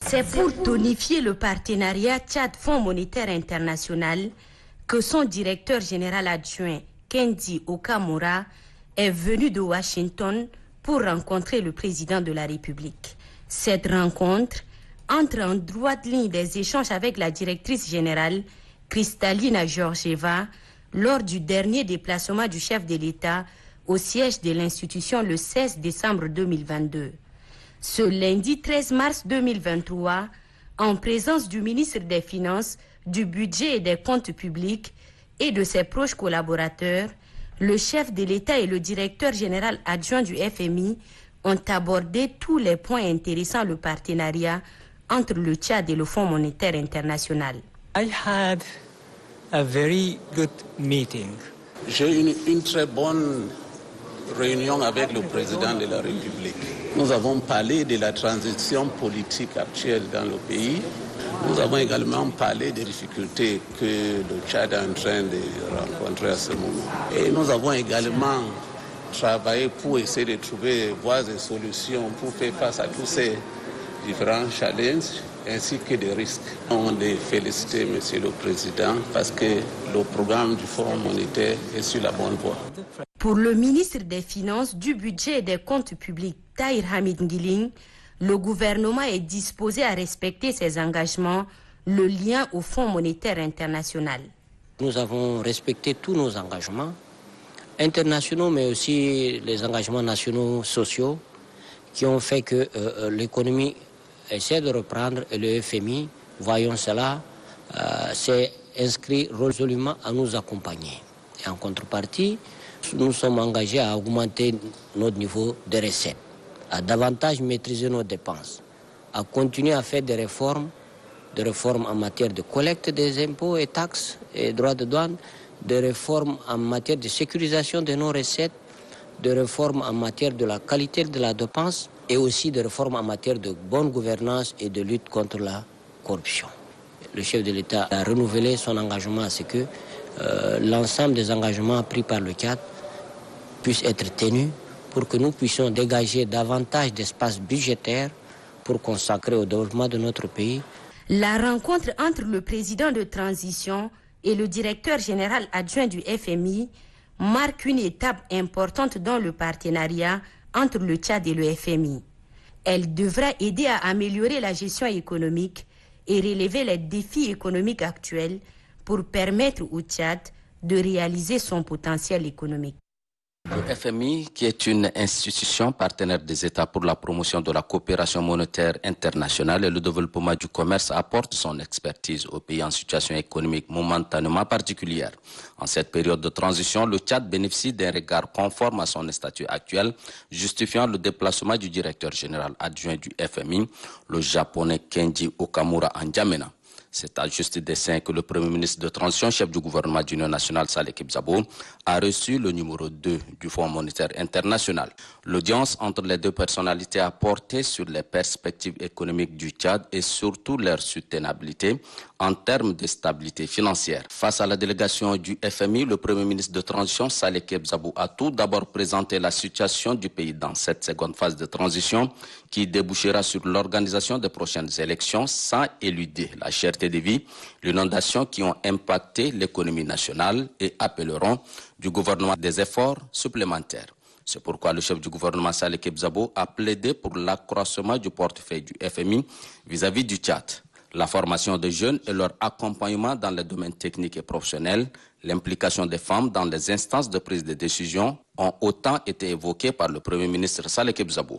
C'est pour tonifier le partenariat Tchad-Fonds monétaire international que son directeur général adjoint, Kendi Okamura, est venu de Washington pour rencontrer le président de la République. Cette rencontre entre en droite ligne des échanges avec la directrice générale, Kristalina Georgieva, lors du dernier déplacement du chef de l'État au siège de l'institution le 16 décembre 2022. Ce lundi 13 mars 2023, en présence du ministre des Finances, du Budget et des Comptes publics et de ses proches collaborateurs, le chef de l'État et le directeur général adjoint du FMI ont abordé tous les points intéressant le partenariat entre le Tchad et le Fonds monétaire international. I had a very good meeting. J'ai eu une très bonne réunion avec le président de la République. Nous avons parlé de la transition politique actuelle dans le pays. Nous avons également parlé des difficultés que le Tchad est en train de rencontrer à ce moment. Et nous avons également travaillé pour essayer de trouver voies et solutions pour faire face à tous ces différents challenges ainsi que des risques. On de féliciter Monsieur le Président parce que le programme du Fonds monétaire est sur la bonne voie. Pour le ministre des Finances, du Budget et des Comptes publics, Tahir Hamid Ngiling, le gouvernement est disposé à respecter ses engagements, le lien au Fonds monétaire international. Nous avons respecté tous nos engagements internationaux, mais aussi les engagements nationaux sociaux qui ont fait que l'économie essaie de reprendre et le FMI, voyons cela, s'est inscrit résolument à nous accompagner. Et en contrepartie, nous sommes engagés à augmenter notre niveau de recettes, à davantage maîtriser nos dépenses, à continuer à faire des réformes en matière de collecte des impôts et taxes et droits de douane, des réformes en matière de sécurisation de nos recettes, des réformes en matière de la qualité de la dépense et aussi des réformes en matière de bonne gouvernance et de lutte contre la corruption. Le chef de l'État a renouvelé son engagement à ce que l'ensemble des engagements pris par le Tchad puissent être tenus pour que nous puissions dégager davantage d'espace budgétaire pour consacrer au développement de notre pays. La rencontre entre le président de transition et le directeur général adjoint du FMI marque une étape importante dans le partenariat entre le Tchad et le FMI. Elle devra aider à améliorer la gestion économique et relever les défis économiques actuels pour permettre au Tchad de réaliser son potentiel économique. Le FMI, qui est une institution partenaire des États pour la promotion de la coopération monétaire internationale et le développement du commerce, apporte son expertise aux pays en situation économique momentanément particulière. En cette période de transition, le Tchad bénéficie d'un regard conforme à son statut actuel, justifiant le déplacement du directeur général adjoint du FMI, le japonais Kendi Okamura en N'Djamena. C'est à juste dessein que le Premier ministre de transition, chef du gouvernement d'Union nationale, Saleh Kebzabo, a reçu le numéro 2 du Fonds monétaire international. L'audience entre les deux personnalités a porté sur les perspectives économiques du Tchad et surtout leur soutenabilité en termes de stabilité financière. Face à la délégation du FMI, le Premier ministre de transition, Saleh Kebzabo, a tout d'abord présenté la situation du pays dans cette seconde phase de transition qui débouchera sur l'organisation des prochaines élections sans éluder la cherté de vie, l'inondation qui ont impacté l'économie nationale et appelleront du gouvernement des efforts supplémentaires. C'est pourquoi le chef du gouvernement Saleh Kebzabo a plaidé pour l'accroissement du portefeuille du FMI vis-à-vis du Tchad. La formation des jeunes et leur accompagnement dans les domaines techniques et professionnels, l'implication des femmes dans les instances de prise de décision ont autant été évoqués par le Premier ministre Saleh Kebzabo.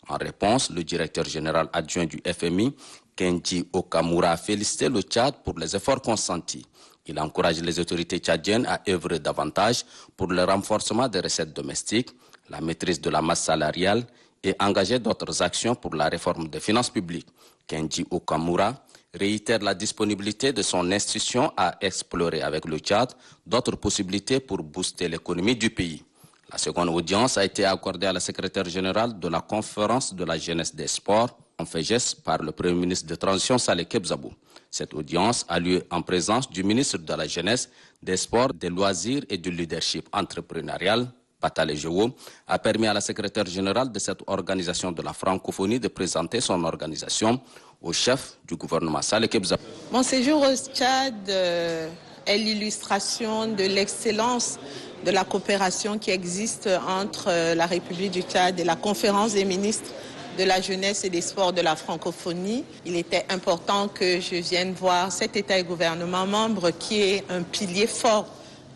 En réponse, le directeur général adjoint du FMI, Kendi Okamura, a félicité le Tchad pour les efforts consentis. Il encourage les autorités tchadiennes à œuvrer davantage pour le renforcement des recettes domestiques, la maîtrise de la masse salariale et engager d'autres actions pour la réforme des finances publiques. Kendi Okamura réitère la disponibilité de son institution à explorer avec le Tchad d'autres possibilités pour booster l'économie du pays. La seconde audience a été accordée à la secrétaire générale de la conférence de la jeunesse des sports, CONFEJES, par le Premier ministre de transition Saleh Kebzabo. Cette audience a lieu en présence du ministre de la jeunesse, des sports, des loisirs et du leadership entrepreneurial, Patale Jowo, a permis à la secrétaire générale de cette organisation de la francophonie de présenter son organisation au chef du gouvernement, Saleh Kebzabou. Mon séjour au Tchad est l'illustration de l'excellence de la coopération qui existe entre la République du Tchad et la conférence des ministres de la jeunesse et des sports de la francophonie. Il était important que je vienne voir cet État et gouvernement membre qui est un pilier fort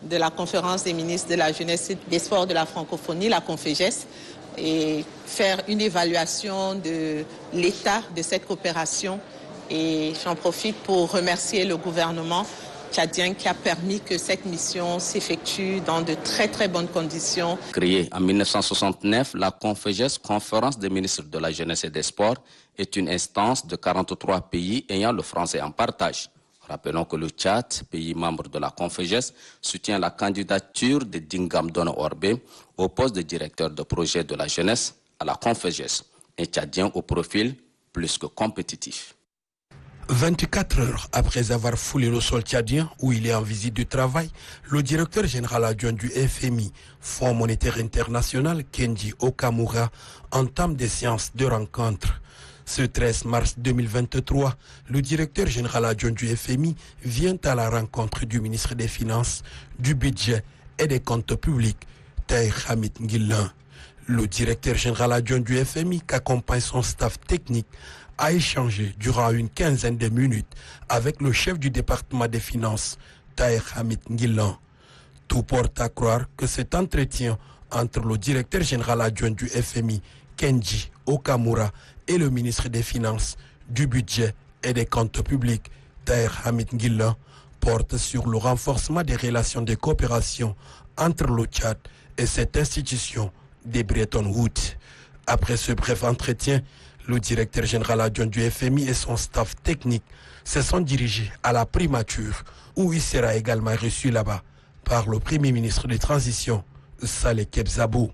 de la conférence des ministres de la jeunesse et des sports de la francophonie, la CONFEJES, et faire une évaluation de l'état de cette coopération. Et j'en profite pour remercier le gouvernement tchadien qui a permis que cette mission s'effectue dans de très très bonnes conditions. Créée en 1969, la CONFEJES, Conférence des ministres de la jeunesse et des sports, est une instance de 43 pays ayant le français en partage. Rappelons que le Tchad, pays membre de la CONFEJES, soutient la candidature de Dingam Dono Orbe au poste de directeur de projet de la jeunesse à la CONFEJES, un Tchadien au profil plus que compétitif. 24 heures après avoir foulé le sol tchadien où il est en visite de travail, le directeur général adjoint du FMI, Fonds monétaire international, Kendi Okamura, entame des séances de rencontres. Ce 13 mars 2023, le directeur général adjoint du FMI vient à la rencontre du ministre des Finances, du Budget et des Comptes publics, Tahir Hamid Ngillan. Le directeur général adjoint du FMI, qu'accompagne son staff technique, a échangé durant une quinzaine de minutes avec le chef du département des finances, Tahir Hamid Ngillan. Tout porte à croire que cet entretien entre le directeur général adjoint du FMI, Kendi Okamura, et le ministre des Finances, du Budget et des Comptes publics, Tahir Hamid Ngillan, porte sur le renforcement des relations de coopération entre le Tchad et cette institution des Bretton Woods. Après ce bref entretien, le directeur général adjoint du FMI et son staff technique se sont dirigés à la primature où il sera également reçu là-bas par le Premier ministre de transition, Saleh Kebzabou.